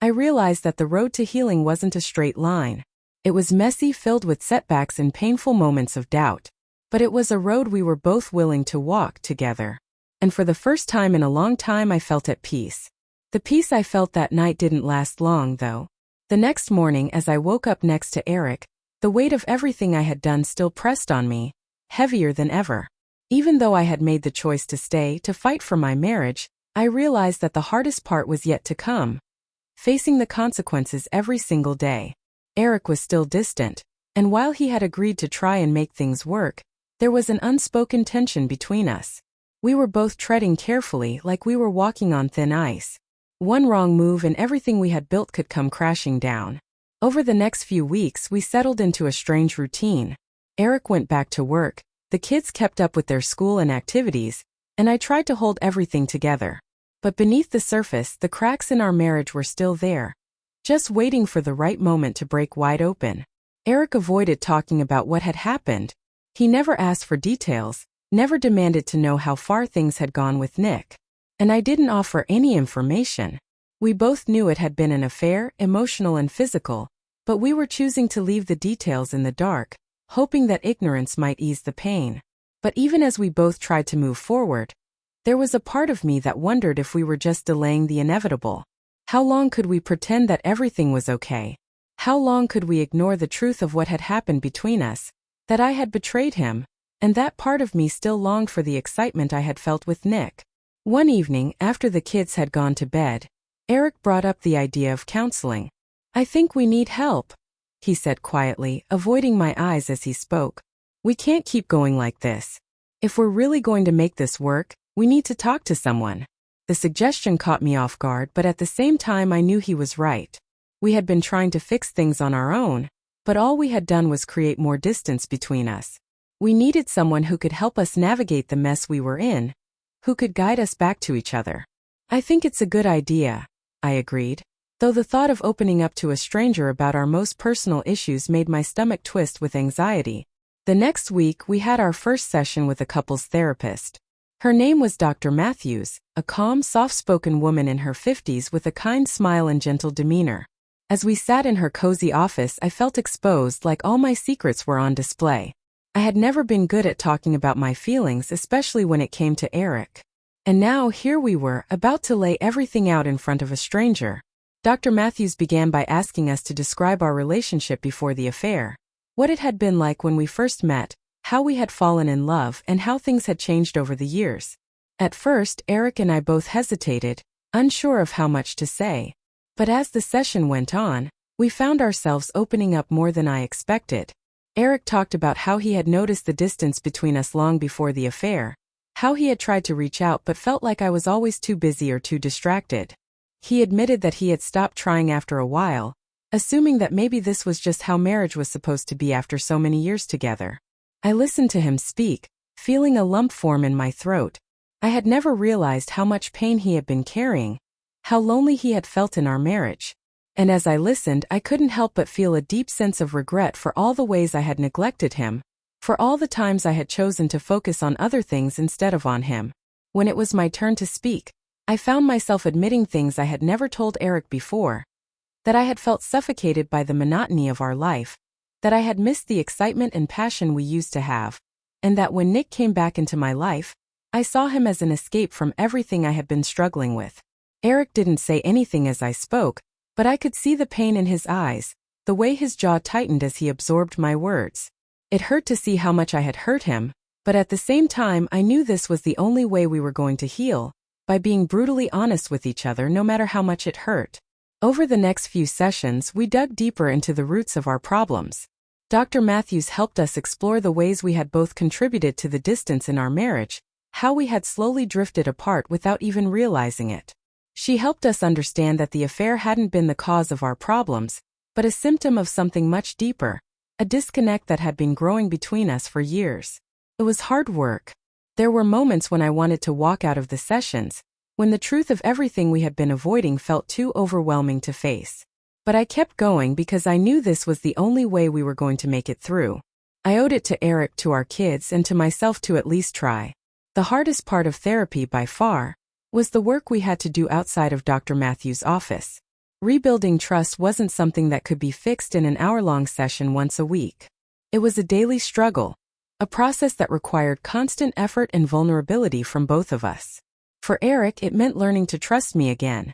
I realized that the road to healing wasn't a straight line. It was messy, filled with setbacks and painful moments of doubt. But it was a road we were both willing to walk together. And for the first time in a long time, I felt at peace. The peace I felt that night didn't last long, though. The next morning, as I woke up next to Eric, the weight of everything I had done still pressed on me, heavier than ever. Even though I had made the choice to stay, to fight for my marriage, I realized that the hardest part was yet to come. Facing the consequences every single day. Eric was still distant, and while he had agreed to try and make things work, there was an unspoken tension between us. We were both treading carefully, like we were walking on thin ice. One wrong move and everything we had built could come crashing down. Over the next few weeks, we settled into a strange routine. Eric went back to work, the kids kept up with their school and activities, and I tried to hold everything together. But beneath the surface, the cracks in our marriage were still there, just waiting for the right moment to break wide open. Eric avoided talking about what had happened. He never asked for details, never demanded to know how far things had gone with Nick. And I didn't offer any information. We both knew it had been an affair, emotional and physical, but we were choosing to leave the details in the dark, hoping that ignorance might ease the pain. But even as we both tried to move forward, there was a part of me that wondered if we were just delaying the inevitable. How long could we pretend that everything was okay? How long could we ignore the truth of what had happened between us, that I had betrayed him, and that part of me still longed for the excitement I had felt with Nick. One evening, after the kids had gone to bed, Eric brought up the idea of counseling. I think we need help, he said quietly, avoiding my eyes as he spoke. We can't keep going like this. If we're really going to make this work, we need to talk to someone. The suggestion caught me off guard, but at the same time I knew he was right. We had been trying to fix things on our own, but all we had done was create more distance between us. We needed someone who could help us navigate the mess we were in, who could guide us back to each other. I think it's a good idea, I agreed, though the thought of opening up to a stranger about our most personal issues made my stomach twist with anxiety. The next week, we had our first session with a couples therapist. Her name was Dr. Matthews, a calm, soft-spoken woman in her 50s with a kind smile and gentle demeanor. As we sat in her cozy office, I felt exposed, like all my secrets were on display. I had never been good at talking about my feelings, especially when it came to Eric. And now, here we were, about to lay everything out in front of a stranger. Dr. Matthews began by asking us to describe our relationship before the affair. What it had been like when we first met, how we had fallen in love, and how things had changed over the years. At first, Eric and I both hesitated, unsure of how much to say. But as the session went on, we found ourselves opening up more than I expected. Eric talked about how he had noticed the distance between us long before the affair, how he had tried to reach out but felt like I was always too busy or too distracted. He admitted that he had stopped trying after a while, assuming that maybe this was just how marriage was supposed to be after so many years together. I listened to him speak, feeling a lump form in my throat. I had never realized how much pain he had been carrying, how lonely he had felt in our marriage. And as I listened, I couldn't help but feel a deep sense of regret for all the ways I had neglected him, for all the times I had chosen to focus on other things instead of on him. When it was my turn to speak, I found myself admitting things I had never told Eric before, that I had felt suffocated by the monotony of our life, that I had missed the excitement and passion we used to have, and that when Nick came back into my life, I saw him as an escape from everything I had been struggling with. Eric didn't say anything as I spoke, but I could see the pain in his eyes, the way his jaw tightened as he absorbed my words. It hurt to see how much I had hurt him, but at the same time I knew this was the only way we were going to heal, by being brutally honest with each other no matter how much it hurt. Over the next few sessions, we dug deeper into the roots of our problems. Dr. Matthews helped us explore the ways we had both contributed to the distance in our marriage, how we had slowly drifted apart without even realizing it. She helped us understand that the affair hadn't been the cause of our problems, but a symptom of something much deeper, a disconnect that had been growing between us for years. It was hard work. There were moments when I wanted to walk out of the sessions, when the truth of everything we had been avoiding felt too overwhelming to face. But I kept going because I knew this was the only way we were going to make it through. I owed it to Eric, to our kids, and to myself to at least try. The hardest part of therapy by far was the work we had to do outside of Dr. Matthews' office. Rebuilding trust wasn't something that could be fixed in an hour-long session once a week. It was a daily struggle, a process that required constant effort and vulnerability from both of us. For Eric, it meant learning to trust me again,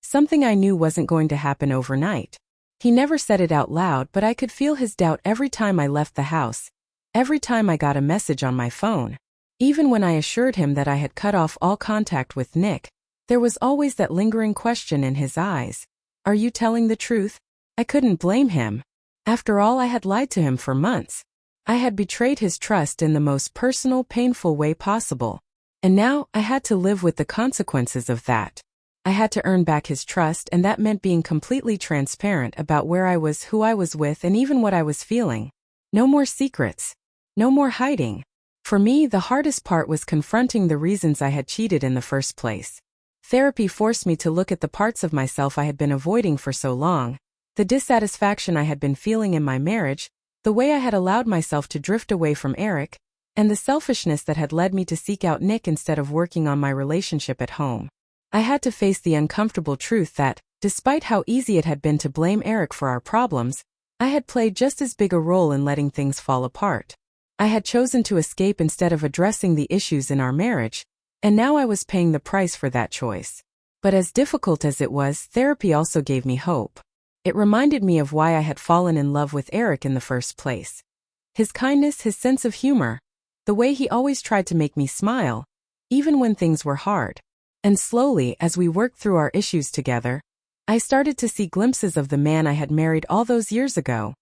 something I knew wasn't going to happen overnight. He never said it out loud, but I could feel his doubt every time I left the house, every time I got a message on my phone. Even when I assured him that I had cut off all contact with Nick, there was always that lingering question in his eyes. Are you telling the truth? I couldn't blame him. After all, I had lied to him for months. I had betrayed his trust in the most personal, painful way possible. And now, I had to live with the consequences of that. I had to earn back his trust, and that meant being completely transparent about where I was, who I was with, and even what I was feeling. No more secrets. No more hiding. For me, the hardest part was confronting the reasons I had cheated in the first place. Therapy forced me to look at the parts of myself I had been avoiding for so long, the dissatisfaction I had been feeling in my marriage, the way I had allowed myself to drift away from Eric, and the selfishness that had led me to seek out Nick instead of working on my relationship at home. I had to face the uncomfortable truth that, despite how easy it had been to blame Eric for our problems, I had played just as big a role in letting things fall apart. I had chosen to escape instead of addressing the issues in our marriage, and now I was paying the price for that choice. But as difficult as it was, therapy also gave me hope. It reminded me of why I had fallen in love with Eric in the first place. His kindness, his sense of humor, the way he always tried to make me smile, even when things were hard. And slowly, as we worked through our issues together, I started to see glimpses of the man I had married all those years ago.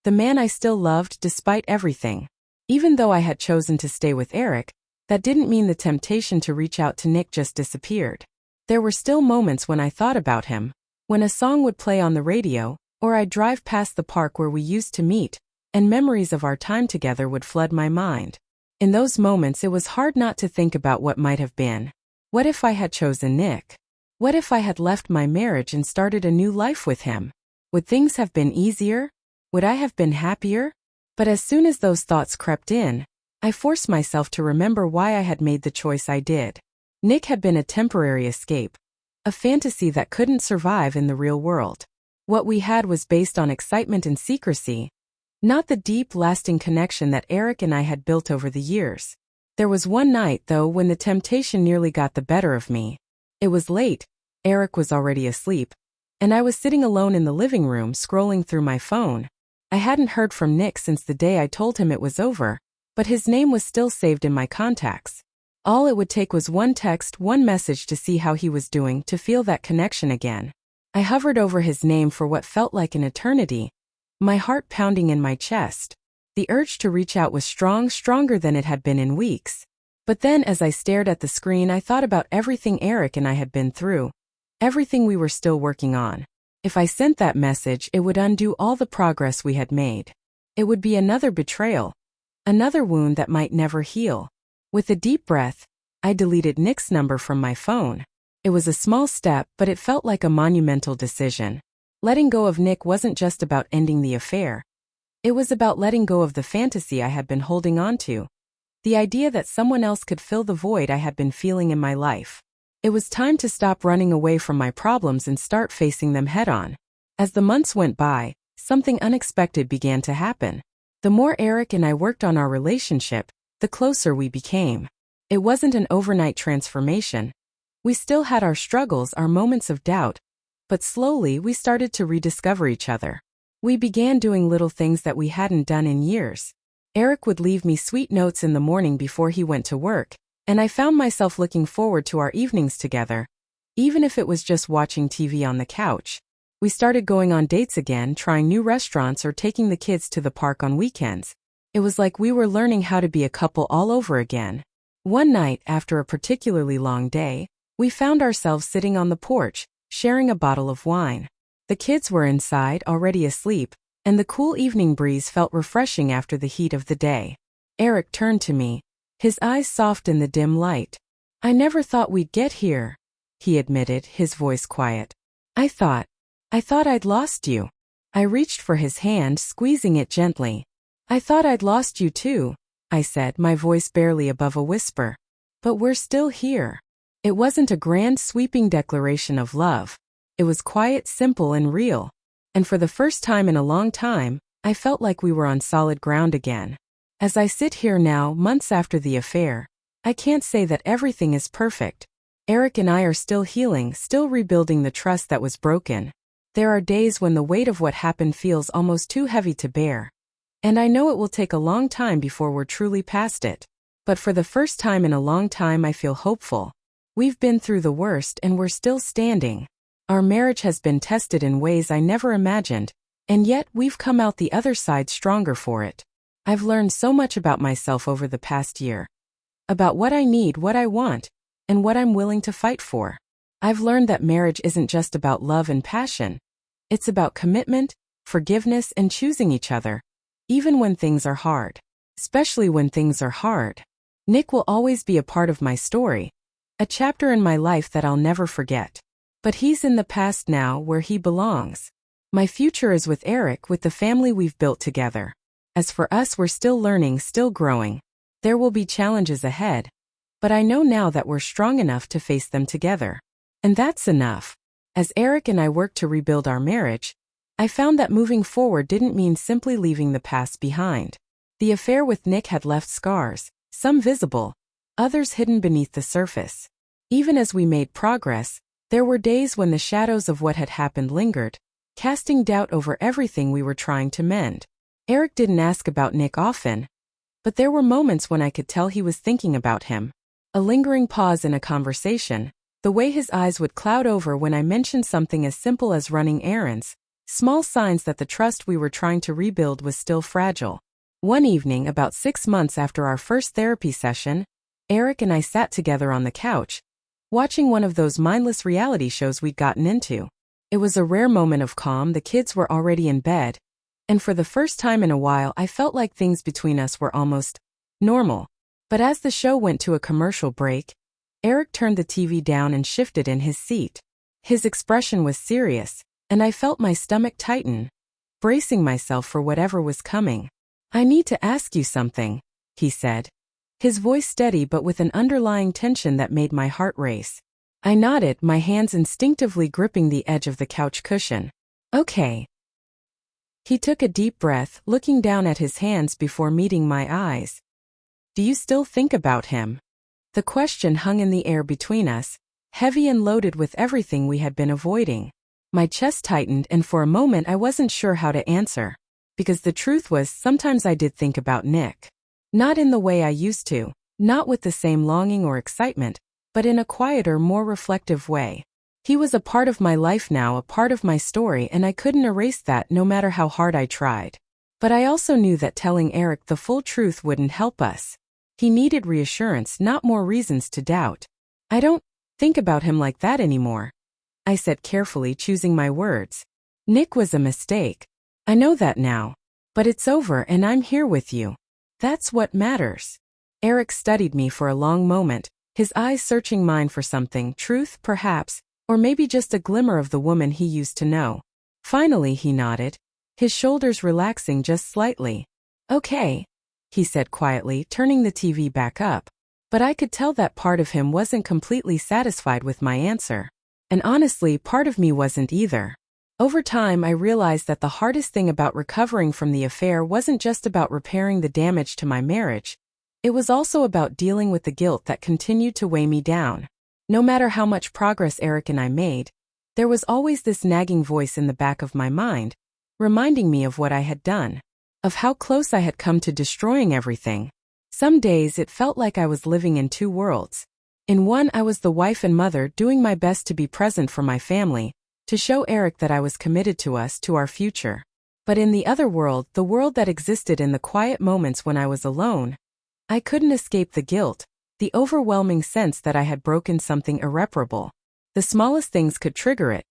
The man I still loved despite everything. Even though I had chosen to stay with Eric, that didn't mean the temptation to reach out to Nick just disappeared. There were still moments when I thought about him, when a song would play on the radio, Or I'd drive past the park where we used to meet, and memories of our time together would flood my mind. In those moments it was hard not to think about what might have been. What if I had chosen Nick? What if I had left my marriage and started a new life with him? Would things have been easier? Would I have been happier? But as soon as those thoughts crept in, I forced myself to remember why I had made the choice I did. Nick had been a temporary escape, a fantasy that couldn't survive in the real world. What we had was based on excitement and secrecy, not the deep, lasting connection that Eric and I had built over the years. There was one night, though, when the temptation nearly got the better of me. It was late, Eric was already asleep, and I was sitting alone in the living room scrolling through my phone. I hadn't heard from Nick since the day I told him it was over, but his name was still saved in my contacts. All it would take was one text, one message to see how he was doing, to feel that connection again. I hovered over his name for what felt like an eternity, my heart pounding in my chest. The urge to reach out was strong, stronger than it had been in weeks. But then as I stared at the screen, I thought about everything Eric and I had been through, everything we were still working on. If I sent that message, it would undo all the progress we had made. It would be another betrayal, another wound that might never heal. With a deep breath, I deleted Nick's number from my phone. It was a small step, but it felt like a monumental decision. Letting go of Nick wasn't just about ending the affair. It was about letting go of the fantasy I had been holding on to. The idea that someone else could fill the void I had been feeling in my life. It was time to stop running away from my problems and start facing them head-on. As the months went by, something unexpected began to happen. The more Eric and I worked on our relationship, the closer we became. It wasn't an overnight transformation. We still had our struggles, our moments of doubt, but slowly we started to rediscover each other. We began doing little things that we hadn't done in years. Eric would leave me sweet notes in the morning before he went to work, and I found myself looking forward to our evenings together, even if it was just watching TV on the couch. We started going on dates again, trying new restaurants or taking the kids to the park on weekends. It was like we were learning how to be a couple all over again. One night, after a particularly long day, we found ourselves sitting on the porch, sharing a bottle of wine. The kids were inside, already asleep, and the cool evening breeze felt refreshing after the heat of the day. Eric turned to me, his eyes soft in the dim light. "I never thought we'd get here," he admitted, his voice quiet. I thought I'd lost you." I reached for his hand, squeezing it gently. "I thought I'd lost you too," I said, my voice barely above a whisper. "But we're still here." It wasn't a grand, sweeping declaration of love. It was quiet, simple, and real. And for the first time in a long time, I felt like we were on solid ground again. As I sit here now, months after the affair, I can't say that everything is perfect. Eric and I are still healing, still rebuilding the trust that was broken. There are days when the weight of what happened feels almost too heavy to bear. And I know it will take a long time before we're truly past it. But for the first time in a long time, I feel hopeful. We've been through the worst and we're still standing. Our marriage has been tested in ways I never imagined, and yet we've come out the other side stronger for it. I've learned so much about myself over the past year. About what I need, what I want, and what I'm willing to fight for. I've learned that marriage isn't just about love and passion. It's about commitment, forgiveness, and choosing each other, even when things are hard. Especially when things are hard. Nick will always be a part of my story, a chapter in my life that I'll never forget. But he's in the past now, where he belongs. My future is with Eric, with the family we've built together. As for us, we're still learning, still growing. There will be challenges ahead, but I know now that we're strong enough to face them together. And that's enough. As Eric and I worked to rebuild our marriage, I found that moving forward didn't mean simply leaving the past behind. The affair with Nick had left scars, some visible, others hidden beneath the surface. Even as we made progress, there were days when the shadows of what had happened lingered, casting doubt over everything we were trying to mend. Eric didn't ask about Nick often, but there were moments when I could tell he was thinking about him. A lingering pause in a conversation, the way his eyes would cloud over when I mentioned something as simple as running errands, small signs that the trust we were trying to rebuild was still fragile. One evening, about 6 months after our first therapy session, Eric and I sat together on the couch, watching one of those mindless reality shows we'd gotten into. It was a rare moment of calm. The kids were already in bed, and for the first time in a while I felt like things between us were almost normal. But as the show went to a commercial break, Eric turned the TV down and shifted in his seat. His expression was serious, and I felt my stomach tighten, bracing myself for whatever was coming. "I need to ask you something," he said, his voice steady but with an underlying tension that made my heart race. I nodded, my hands instinctively gripping the edge of the couch cushion. "Okay." He took a deep breath, looking down at his hands before meeting my eyes. "Do you still think about him?" The question hung in the air between us, heavy and loaded with everything we had been avoiding. My chest tightened, and for a moment I wasn't sure how to answer. Because the truth was, sometimes I did think about Nick. Not in the way I used to, not with the same longing or excitement, but in a quieter, more reflective way. He was a part of my life now, a part of my story, and I couldn't erase that no matter how hard I tried. But I also knew that telling Eric the full truth wouldn't help us. He needed reassurance, not more reasons to doubt. "I don't think about him like that anymore," I said carefully, choosing my words. "Nick was a mistake. I know that now. But it's over and I'm here with you. That's what matters." Eric studied me for a long moment, his eyes searching mine for something, truth perhaps, or maybe just a glimmer of the woman he used to know. Finally he nodded, his shoulders relaxing just slightly. "Okay," he said quietly, turning the TV back up. But I could tell that part of him wasn't completely satisfied with my answer. And honestly, part of me wasn't either. Over time I realized that the hardest thing about recovering from the affair wasn't just about repairing the damage to my marriage. It was also about dealing with the guilt that continued to weigh me down. No matter how much progress Eric and I made, there was always this nagging voice in the back of my mind, reminding me of what I had done, of how close I had come to destroying everything. Some days it felt like I was living in two worlds. In one, I was the wife and mother, doing my best to be present for my family, to show Eric that I was committed to us, to our future. But in the other world, the world that existed in the quiet moments when I was alone, I couldn't escape the guilt, the overwhelming sense that I had broken something irreparable. The smallest things could trigger it.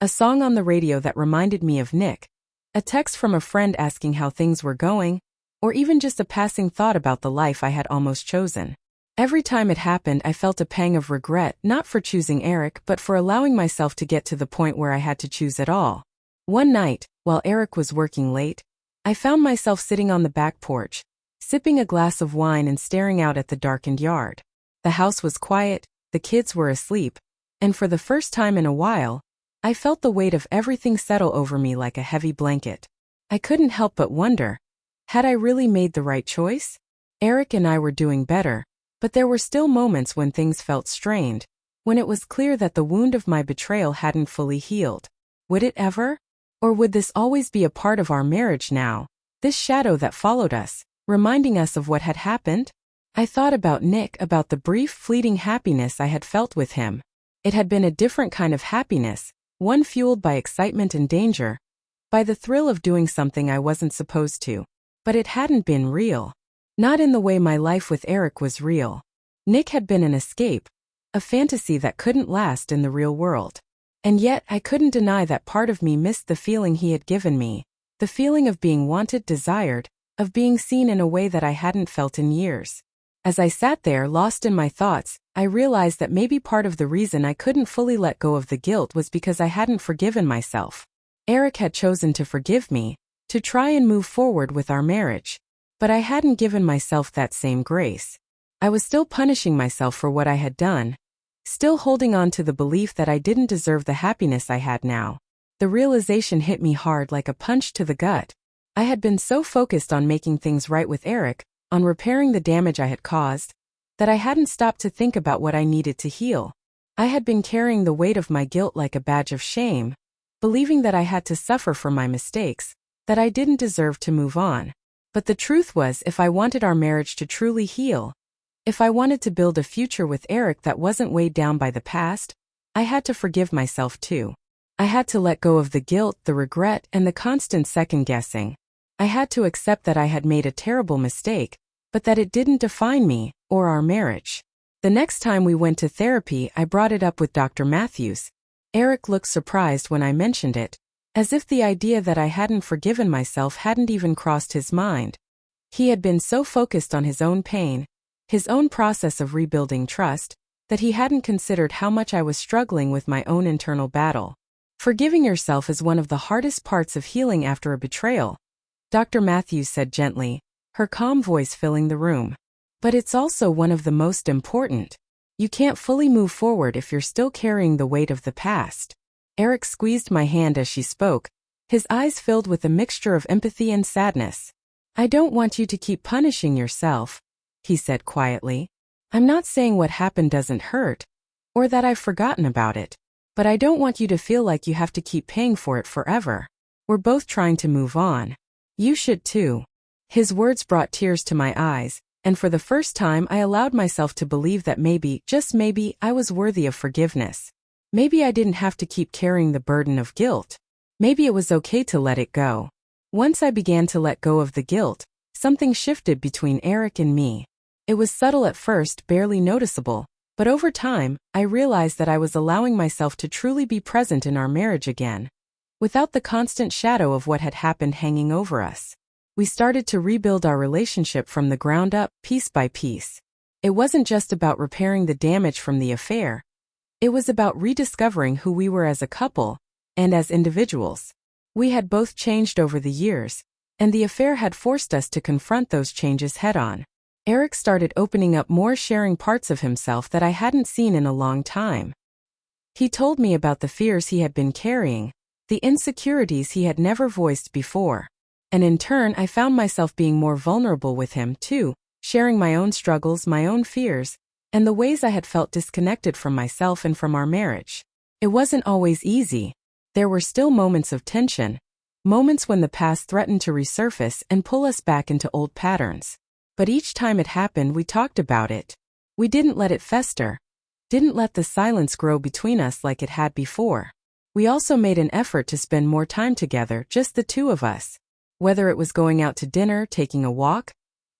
A song on the radio that reminded me of Nick, a text from a friend asking how things were going, or even just a passing thought about the life I had almost chosen. Every time it happened, I felt a pang of regret, not for choosing Eric, but for allowing myself to get to the point where I had to choose at all. One night, while Eric was working late, I found myself sitting on the back porch, sipping a glass of wine and staring out at the darkened yard. The house was quiet, the kids were asleep, and for the first time in a while, I felt the weight of everything settle over me like a heavy blanket. I couldn't help but wonder, had I really made the right choice? Eric and I were doing better, but there were still moments when things felt strained, when it was clear that the wound of my betrayal hadn't fully healed. Would it ever? Or would this always be a part of our marriage now? This shadow that followed us, reminding us of what had happened? I thought about Nick, about the brief, fleeting happiness I had felt with him. It had been a different kind of happiness, one fueled by excitement and danger, by the thrill of doing something I wasn't supposed to. But it hadn't been real. Not in the way my life with Eric was real. Nick had been an escape, a fantasy that couldn't last in the real world. And yet, I couldn't deny that part of me missed the feeling he had given me, the feeling of being wanted, desired, of being seen in a way that I hadn't felt in years. As I sat there, lost in my thoughts, I realized that maybe part of the reason I couldn't fully let go of the guilt was because I hadn't forgiven myself. Eric had chosen to forgive me, to try and move forward with our marriage. But I hadn't given myself that same grace. I was still punishing myself for what I had done, still holding on to the belief that I didn't deserve the happiness I had now. The realization hit me hard like a punch to the gut. I had been so focused on making things right with Eric, on repairing the damage I had caused, that I hadn't stopped to think about what I needed to heal. I had been carrying the weight of my guilt like a badge of shame, believing that I had to suffer for my mistakes, that I didn't deserve to move on. But the truth was, if I wanted our marriage to truly heal, if I wanted to build a future with Eric that wasn't weighed down by the past, I had to forgive myself too. I had to let go of the guilt, the regret, and the constant second-guessing. I had to accept that I had made a terrible mistake, but that it didn't define me, or our marriage. The next time we went to therapy, I brought it up with Dr. Matthews. Eric looked surprised when I mentioned it, as if the idea that I hadn't forgiven myself hadn't even crossed his mind. He had been so focused on his own pain, his own process of rebuilding trust, that he hadn't considered how much I was struggling with my own internal battle. Forgiving yourself is one of the hardest parts of healing after a betrayal, Dr. Matthews said gently, her calm voice filling the room. But it's also one of the most important. You can't fully move forward if you're still carrying the weight of the past. Eric squeezed my hand as she spoke, his eyes filled with a mixture of empathy and sadness. I don't want you to keep punishing yourself, he said quietly. I'm not saying what happened doesn't hurt, or that I've forgotten about it, but I don't want you to feel like you have to keep paying for it forever. We're both trying to move on. You should too. His words brought tears to my eyes, and for the first time I allowed myself to believe that maybe, just maybe, I was worthy of forgiveness. Maybe I didn't have to keep carrying the burden of guilt. Maybe it was okay to let it go. Once I began to let go of the guilt, something shifted between Eric and me. It was subtle at first, barely noticeable, but over time, I realized that I was allowing myself to truly be present in our marriage again, without the constant shadow of what had happened hanging over us. We started to rebuild our relationship from the ground up, piece by piece. It wasn't just about repairing the damage from the affair. It was about rediscovering who we were as a couple, and as individuals. We had both changed over the years, and the affair had forced us to confront those changes head-on. Eric started opening up more, sharing parts of himself that I hadn't seen in a long time. He told me about the fears he had been carrying, the insecurities he had never voiced before. And in turn, I found myself being more vulnerable with him, too, sharing my own struggles, my own fears, and the ways I had felt disconnected from myself and from our marriage. It wasn't always easy. There were still moments of tension, moments when the past threatened to resurface and pull us back into old patterns. But each time it happened, we talked about it. We didn't let it fester, didn't let the silence grow between us like it had before. We also made an effort to spend more time together, just the two of us. Whether it was going out to dinner, taking a walk,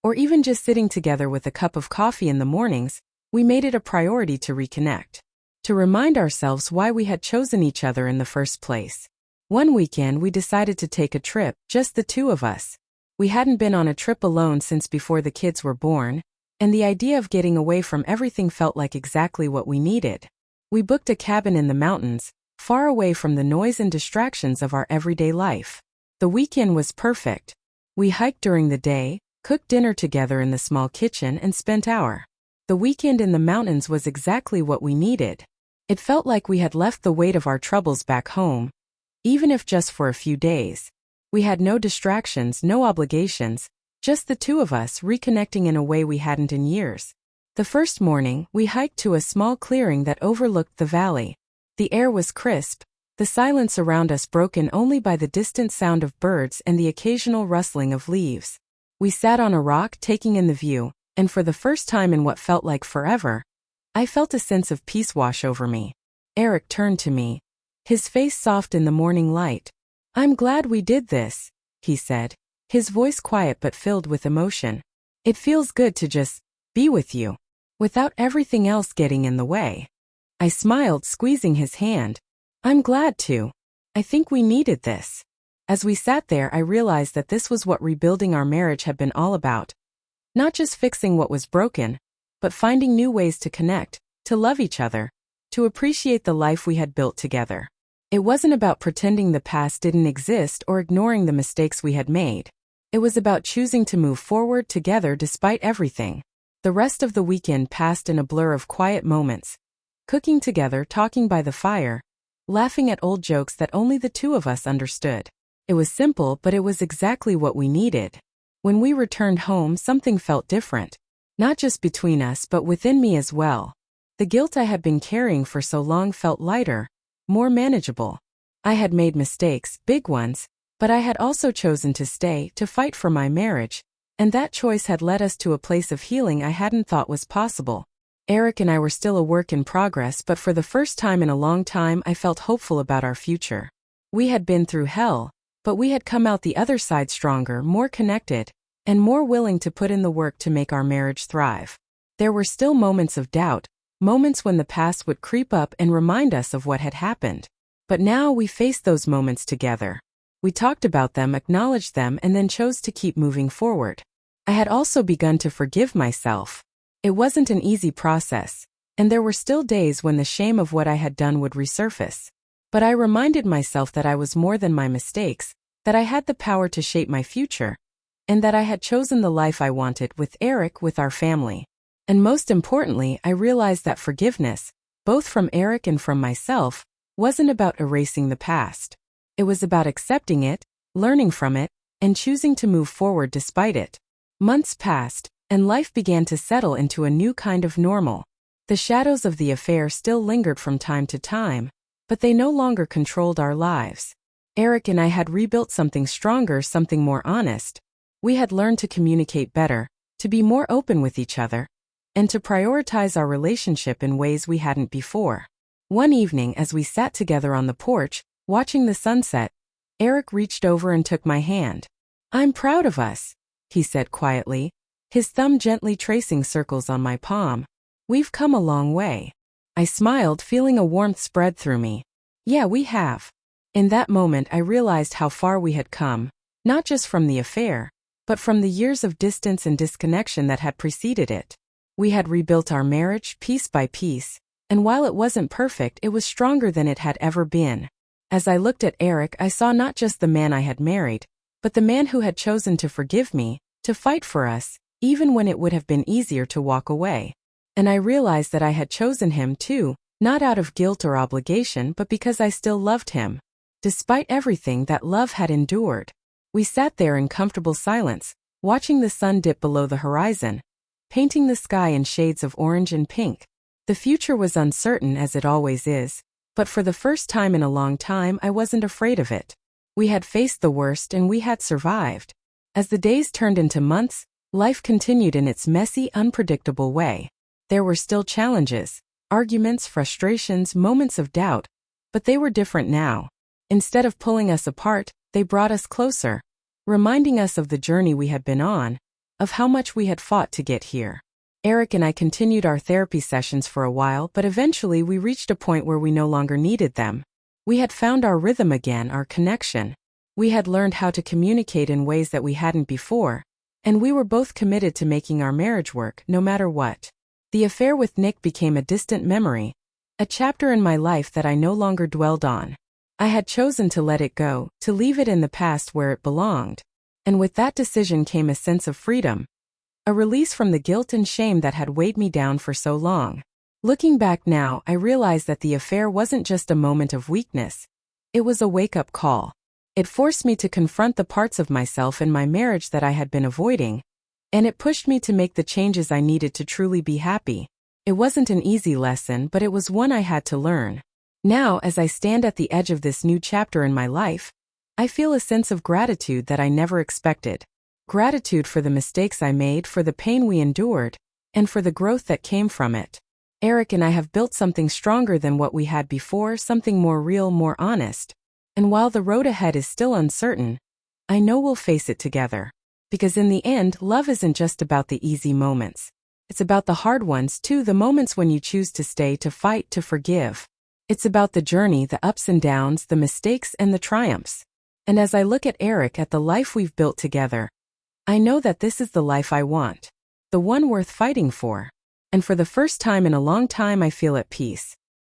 or even just sitting together with a cup of coffee in the mornings, we made it a priority to reconnect, to remind ourselves why we had chosen each other in the first place. One weekend we decided to take a trip, just the two of us. We hadn't been on a trip alone since before the kids were born, and the idea of getting away from everything felt like exactly what we needed. We booked a cabin in the mountains, far away from the noise and distractions of our everyday life. The weekend was perfect. We hiked during the day, cooked dinner together in the small kitchen, and spent hours. The weekend in the mountains was exactly what we needed. It felt like we had left the weight of our troubles back home, even if just for a few days. We had no distractions, no obligations, just the two of us reconnecting in a way we hadn't in years. The first morning, we hiked to a small clearing that overlooked the valley. The air was crisp, the silence around us broken only by the distant sound of birds and the occasional rustling of leaves. We sat on a rock taking in the view, and for the first time in what felt like forever, I felt a sense of peace wash over me. Eric turned to me, his face soft in the morning light. I'm glad we did this, he said, his voice quiet but filled with emotion. It feels good to just be with you, without everything else getting in the way. I smiled, squeezing his hand. I'm glad to. I think we needed this. As we sat there, I realized that this was what rebuilding our marriage had been all about. Not just fixing what was broken, but finding new ways to connect, to love each other, to appreciate the life we had built together. It wasn't about pretending the past didn't exist or ignoring the mistakes we had made. It was about choosing to move forward together despite everything. The rest of the weekend passed in a blur of quiet moments. Cooking together, talking by the fire, laughing at old jokes that only the two of us understood. It was simple, but it was exactly what we needed. When we returned home, something felt different. Not just between us, but within me as well. The guilt I had been carrying for so long felt lighter, more manageable. I had made mistakes, big ones, but I had also chosen to stay, to fight for my marriage, and that choice had led us to a place of healing I hadn't thought was possible. Eric and I were still a work in progress, but for the first time in a long time I felt hopeful about our future. We had been through hell, but we had come out the other side stronger, more connected, and more willing to put in the work to make our marriage thrive. There were still moments of doubt, moments when the past would creep up and remind us of what had happened. But now we faced those moments together. We talked about them, acknowledged them, and then chose to keep moving forward. I had also begun to forgive myself. It wasn't an easy process, and there were still days when the shame of what I had done would resurface. But I reminded myself that I was more than my mistakes, that I had the power to shape my future, and that I had chosen the life I wanted with Eric, with our family. And most importantly, I realized that forgiveness, both from Eric and from myself, wasn't about erasing the past. It was about accepting it, learning from it, and choosing to move forward despite it. Months passed, and life began to settle into a new kind of normal. The shadows of the affair still lingered from time to time, but they no longer controlled our lives. Eric and I had rebuilt something stronger, something more honest. We had learned to communicate better, to be more open with each other, and to prioritize our relationship in ways we hadn't before. One evening, as we sat together on the porch, watching the sunset, Eric reached over and took my hand. "I'm proud of us," he said quietly, his thumb gently tracing circles on my palm. "We've come a long way." I smiled, feeling a warmth spread through me. "Yeah, we have." In that moment, I realized how far we had come, not just from the affair, but from the years of distance and disconnection that had preceded it. We had rebuilt our marriage piece by piece, and while it wasn't perfect, it was stronger than it had ever been. As I looked at Eric, I saw not just the man I had married, but the man who had chosen to forgive me, to fight for us, even when it would have been easier to walk away. And I realized that I had chosen him too, not out of guilt or obligation, but because I still loved him. Despite everything that love had endured. We sat there in comfortable silence, watching the sun dip below the horizon, painting the sky in shades of orange and pink. The future was uncertain, as it always is, but for the first time in a long time, I wasn't afraid of it. We had faced the worst and we had survived. As the days turned into months, life continued in its messy, unpredictable way. There were still challenges, arguments, frustrations, moments of doubt, but they were different now. Instead of pulling us apart, they brought us closer, reminding us of the journey we had been on, of how much we had fought to get here. Eric and I continued our therapy sessions for a while, but eventually we reached a point where we no longer needed them. We had found our rhythm again, our connection. We had learned how to communicate in ways that we hadn't before, and we were both committed to making our marriage work, no matter what. The affair with Nick became a distant memory, a chapter in my life that I no longer dwelled on. I had chosen to let it go, to leave it in the past where it belonged. And with that decision came a sense of freedom, a release from the guilt and shame that had weighed me down for so long. Looking back now, I realized that the affair wasn't just a moment of weakness. It was a wake-up call. It forced me to confront the parts of myself and my marriage that I had been avoiding, and it pushed me to make the changes I needed to truly be happy. It wasn't an easy lesson, but it was one I had to learn. Now, as I stand at the edge of this new chapter in my life, I feel a sense of gratitude that I never expected. Gratitude for the mistakes I made, for the pain we endured, and for the growth that came from it. Eric and I have built something stronger than what we had before, something more real, more honest. And while the road ahead is still uncertain, I know we'll face it together. Because in the end, love isn't just about the easy moments. It's about the hard ones too, the moments when you choose to stay, to fight, to forgive. It's about the journey, the ups and downs, the mistakes and the triumphs. And as I look at Eric, at the life we've built together, I know that this is the life I want. The one worth fighting for. And for the first time in a long time, I feel at peace.